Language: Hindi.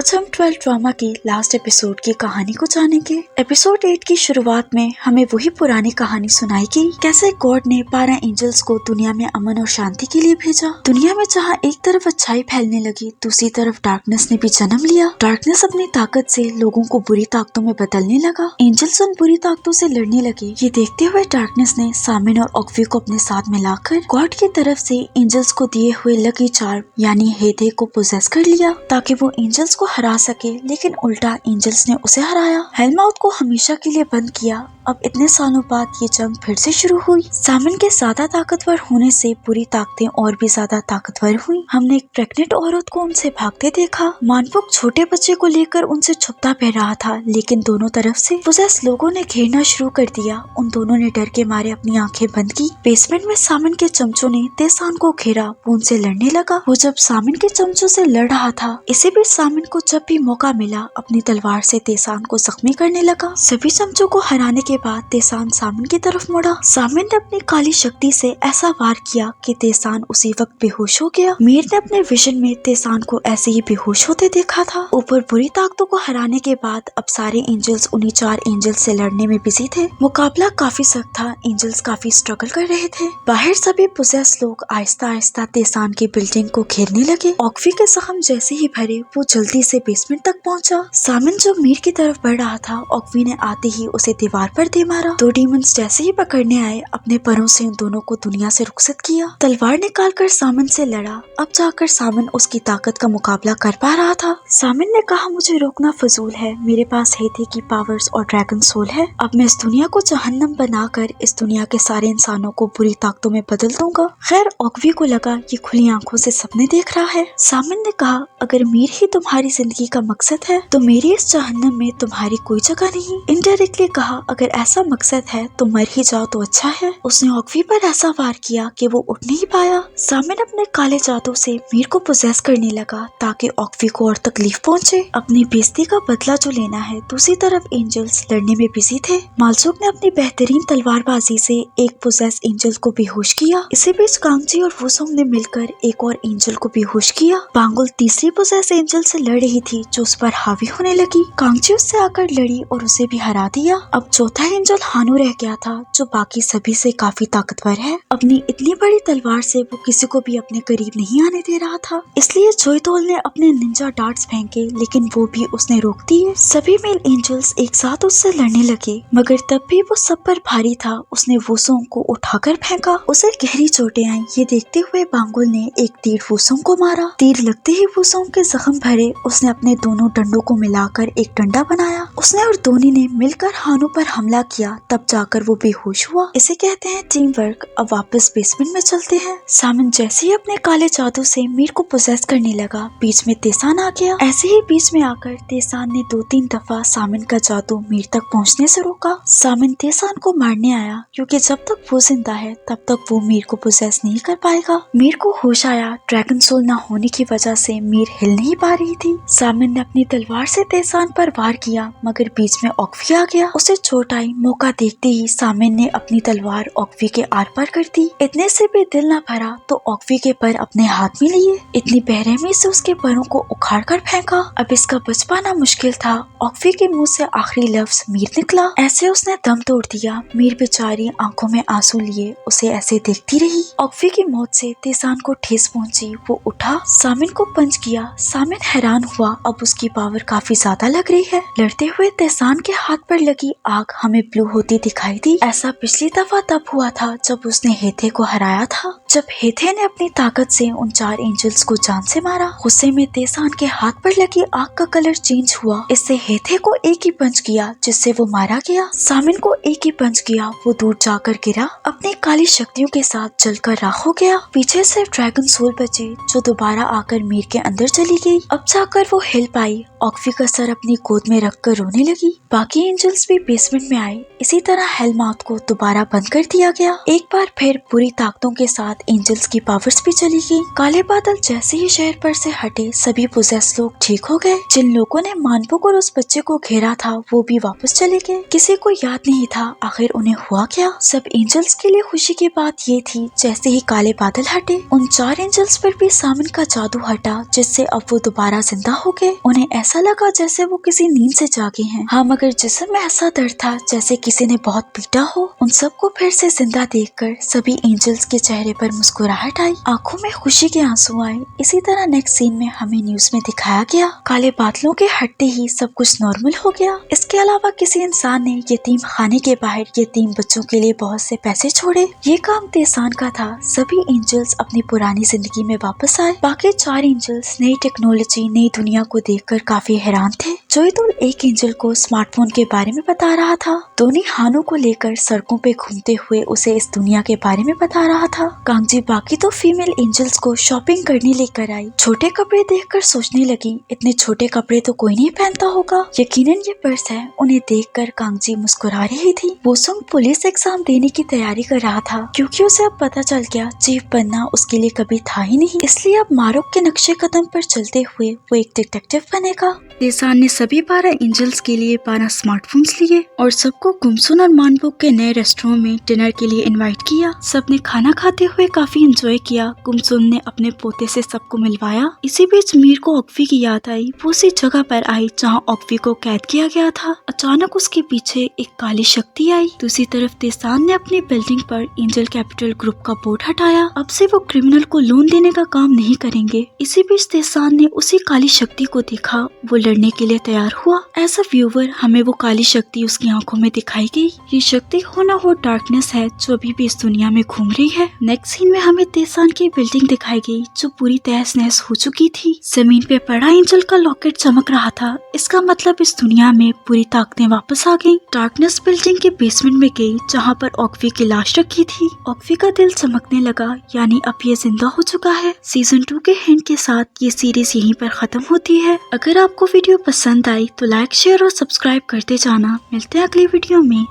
आज हम 12 ड्रामा के लास्ट एपिसोड की कहानी को जानेंगे। एपिसोड 8 की शुरुआत में हमें वही पुरानी कहानी सुनाई गई, कैसे गॉड ने 12 एंजल्स को दुनिया में अमन और शांति के लिए भेजा। दुनिया में जहाँ एक तरफ अच्छाई फैलने लगी, दूसरी तरफ डार्कनेस ने भी जन्म लिया। डार्कनेस अपनी ताकत से लोगों को बुरी ताकतों में बदलने लगा। एंजल्स उन बुरी ताकतों से लड़ने लगे। ये देखते हुए डार्कनेस ने सामिन और ऑक्वी को अपने साथ मिलाकर गॉड की तरफ से एंजल्स को दिए हुए लकी चार्म यानी हेथे को पोजेस कर लिया ताकि वो एंजल्स को हरा सके, लेकिन उल्टा एंजल्स ने उसे हराया। हेलमाउथ को हमेशा के लिए बंद किया। अब इतने सालों बाद ये जंग फिर से शुरू हुई। सामिन के ज्यादा ताकतवर होने से बुरी ताकतें और भी ज्यादा ताकतवर हुई। हमने एक प्रेग्नेंट औरत को उनसे भागते देखा। मानपुक छोटे बच्चे को लेकर उनसे छुपता फिर रहा था, लेकिन दोनों तरफ से पोजेस लोगों ने घेरना शुरू कर दिया। उन दोनों ने डर के मारे अपनी आंखें बंद की। बेसमेंट में सामिन के चमचों ने तेसान को घेरा। वो उनसे लड़ने लगा। वो जब सामिन के चमचों से लड़ रहा था, इसी बीच सामिन को जब भी मौका मिला अपनी तलवार से तेसान को जख्मी करने लगा। सभी चमचों को हराने के बाद तेसान सामिन की तरफ मुड़ा। सामिन ने अपनी काली शक्ति से ऐसा वार किया कि तेसान उसी वक्त बेहोश हो गया। मीर ने अपने विजन में तेसान को ऐसे ही बेहोश होते देखा था। ऊपर बुरी ताकतों को हराने के बाद अब सारे एंजल्स उन्हीं 4 एंजल्स से लड़ने में बिजी थे। मुकाबला काफी सख्त था। एंजल्स काफी स्ट्रगल कर रहे थे। बाहर सभी पोजेस लोग आहिस्ता आहिस्ता तेसान की बिल्डिंग को घेरने लगे। ऑक्वी के जख्म जैसे ही भरे, वो जल्दी से बेसमेंट तक पहुंचा। सामिन जो मीर की तरफ बढ़ रहा था, ऑक्वी ने आते ही उसे दीवार पर दे मारा। 2 डीमंस जैसे ही पकड़ने आए, अपने परों से उन दोनों को दुनिया से रुखसत किया। तलवार निकालकर सामिन से लड़ा। अब जाकर सामिन उसकी ताकत का मुकाबला कर पा रहा था। सामिन ने कहा, मुझे रोकना फजूल है, मेरे पास हेथे की पावर्स और ड्रैगन सोल है। अब मैं इस दुनिया को जहन्नम बनाकर इस दुनिया के सारे इंसानों को बुरी ताकतों में बदल दूंगा। खैर, ऑक्वी को लगा ये खुली आंखों से सपने देख रहा है। सामिन ने कहा, अगर मीर ही तुम्हारी जिंदगी का मकसद है तो मेरी इस जहन्नम में तुम्हारी कोई जगह नहीं। इनडायरेक्टली कहा, अगर ऐसा मकसद है तो मर ही जाओ तो अच्छा है। उसने ऑक्वी पर ऐसा वार किया कि वो उठ नहीं पाया। सामिन अपने काले जादू से मीर को पोजेस करने लगा ताकि ऑक्वी को और तकलीफ पहुंचे। अपनी बेइज्जती का बदला जो लेना है। दूसरी तरफ एंजल्स लड़ने में बिजी थे। मालसुक ने अपनी बेहतरीन तलवारबाजी से एक पोजेस एंजल को बेहोश किया। इसी बीच कांगजी और वुसोंग ने मिलकर एक और एंजल को बेहोश किया। बांगुल तीसरी पोजेस एंजल से लड़ रही थी जो उस पर हावी होने लगी। कांगजी उससे आकर लड़ी और उसे भी हरा दिया। अब चौथा एंजल हानू रह गया था, जो बाकी सभी से काफी ताकतवर है। अपनी इतनी बड़ी तलवार से वो किसी को भी अपने करीब नहीं आने दे रहा था। इसलिए जोइतोल ने अपने निंजा डार्ट्स फेंके, लेकिन वो भी उसने रोक दिए। सभी मेल एंजल्स एक साथ उससे लड़ने लगे, मगर तब भी वो सब पर भारी था। उसने वुसोंग को उठाकर फेंका। उसे गहरी चोटें आई। ये देखते हुए बांगुल ने एक तीर वुसोंग को मारा। तीर लगते ही वुसोंग के जख्म भरे। उसने अपने दोनों डंडों को मिलाकर एक डंडा बनाया। उसने और दोनी ने मिलकर हानू पर हमला किया, तब जाकर वो बेहोश हुआ। इसे कहते हैं टीम वर्क। अब वापस बेसमेंट में चलते हैं। सामिन जैसे ही अपने काले जादू से मीर को पोजेस करने लगा, बीच में तेसान आ गया। ऐसे ही बीच में आकर तेसान ने 2-3 दफा सामिन का जादू मीर तक पहुंचने से रोका। सामिन तेसान को मारने आया, क्योंकि जब तक वो जिंदा है तब तक वो मीर को पोजेस नहीं कर पाएगा। मीर को होश आया। ड्रैगन सोल न होने की वजह से मीर हिल नहीं पा रही थी। सामिन ने अपनी तलवार से तेसान पर वार किया, मगर बीच में ऑक्वी आ गया। उसे चोट आई। मौका देखते ही सामिन ने अपनी तलवार ऑक्वी के आर पार कर दी। इतने से भी दिल न भरा तो ऑक्वी के पर अपने हाथ में लिए इतनी बेरहमी से उसके परों को उखाड़ कर फेंका। अब इसका बच पाना मुश्किल था। ऑक्वी के मुंह से आखिरी लफ्ज मीर निकला। ऐसे उसने दम तोड़ दिया। मीर बेचारी आंखों में आंसू लिए उसे ऐसे देखती रही। ऑक्वी की मौत से तेसान को ठेस पहुंची। वो उठा, सामिन को पंच किया। सामिन हैरान हुआ। अब उसकी पावर काफी ज्यादा लग रही है। लड़ते हुए तेसान के हाथ पर लगी आग हमें ब्लू होती दिखाई दी। ऐसा पिछली दफा तब हुआ था जब उसने हेथे को हराया था, जब हेथे ने अपनी ताकत से उन 4 एंजल्स को जान से मारा। गुस्से में तेसान के हाथ पर लगी आग का कलर चेंज हुआ। इससे हेथे को एक ही पंच किया, जिससे वो मारा गया। सामिन को एक ही पंच किया। वो दूर जाकर गिरा। अपनी काली शक्तियों के साथ जलकर राख हो गया। पीछे से ड्रैगन सोल बचे, जो दोबारा आकर मीर के अंदर चली गई। अब जाकर वो हिल पाई। ऑक्वी का सर अपनी गोद में रखकर रोने लगी। बाकी एंजल्स भी बेसमेंट में आए। इसी तरह हेलमाउथ को दोबारा बंद कर दिया गया। एक बार फिर बुरी ताकतों के साथ एंजल्स की पावर्स भी चली गई। काले बादल जैसे ही शहर पर से हटे, सभी पोजेस लोग ठीक हो गए। जिन लोगों ने मानपुक और उस बच्चे को घेरा था, वो भी वापस चले गए। किसी को याद नहीं था आखिर उन्हें हुआ क्या। सब एंजल्स के लिए खुशी की बात ये थी, जैसे ही काले बादल हटे, उन 4 एंजल्स पर भी सामिन का जादू हटा, जिससे अब वो दोबारा जिंदा हो गए। उन्हें ऐसा लगा जैसे वो किसी नींद से जागे हैं। हाँ, मगर जिस्म में ऐसा दर्द था जैसे किसी ने बहुत पीटा हो। उन सबको फिर से जिंदा देखकर सभी एंजल्स के चेहरे पर मुस्कुराहट आई, आंखों में खुशी के आंसू आए। इसी तरह नेक्स्ट सीन में हमें न्यूज में दिखाया गया, काले बादलों के हटते ही सब कुछ नॉर्मल हो गया। इसके अलावा किसी इंसान ने यतीम खाने के बाहर यतीम बच्चों के लिए बहुत से पैसे छोड़े। ये काम तेसान का था। सभी एंजल्स अपनी पुरानी जिंदगी में वापस आए। बाकी 4 एंजल्स नई टेक्नोलॉजी, नई दुनिया को देखकर काफी हैरान थे। जोईदुल एक एंजल को स्मार्टफोन के बारे में बता रहा था। दोनी हानो को लेकर सड़कों पे घूमते हुए उसे इस दुनिया के बारे में बता रहा था। कांगजी बाकी तो फीमेल एंजल्स को शॉपिंग करने लेकर आई। छोटे कपड़े देखकर सोचने लगी, इतने छोटे कपड़े तो कोई नहीं पहनता होगा। यकीनन ये पर्स है। उन्हें देखकर कांगजी मुस्कुरा रही थी। वोसुंग पुलिस एग्जाम देने की तैयारी कर रहा था, क्योंकि उसे अब पता चल गया चीफ बनना उसके लिए कभी था ही नहीं। इसलिए अब मारुक के नक्शे कदम पर चलते हुए वो एक डिटेक्टिव बनेगा। तेसान ने सभी 12 एंजल्स के लिए 12 स्मार्टफोन्स लिए और सबको गुमसुन और मानबुक के नए रेस्टोरेंट में डिनर के लिए इनवाइट किया। सबने खाना खाते हुए काफी एंजॉय किया। गुमसुन ने अपने पोते से सबको मिलवाया। इसी बीच मीर को ऑक्वी की याद आई। वो उसी जगह पर आई जहाँ ऑक्वी को कैद किया गया था। अचानक उसके पीछे एक काली शक्ति आई। दूसरी तरफ तेसान ने अपनी बिल्डिंग पर एंजल कैपिटल ग्रुप का बोर्ड हटाया। अब से वो क्रिमिनल को लोन देने का काम नहीं करेंगे। इसी बीच तेसान ने उसी काली शक्ति को देखा। वो लड़ने के लिए तैयार हुआ। एज अ व्यूवर हमें वो काली शक्ति उसकी आंखों में दिखाई गई। ये शक्ति हो ना हो डार्कनेस है जो अभी भी इस दुनिया में घूम रही है। नेक्स्ट सीन में हमें तेसान की बिल्डिंग दिखाई गई जो पूरी तहस नहस हो चुकी थी। जमीन पे पड़ा एंजल का लॉकेट चमक रहा था। इसका मतलब इस दुनिया में पूरी ताकतें वापस आ गयी। डार्कनेस बिल्डिंग के बेसमेंट में गई जहाँ पर ऑक्वी की लाश रखी थी। ऑक्वी का दिल चमकने लगा, यानी अब ये जिंदा हो चुका है। सीजन 2 के हिंट के साथ ये सीरीज यहीं पर खत्म होती है। अगर आपको वीडियो पसंद आई तो लाइक, शेयर और सब्सक्राइब करते जाना। मिलते हैं अगली वीडियो में।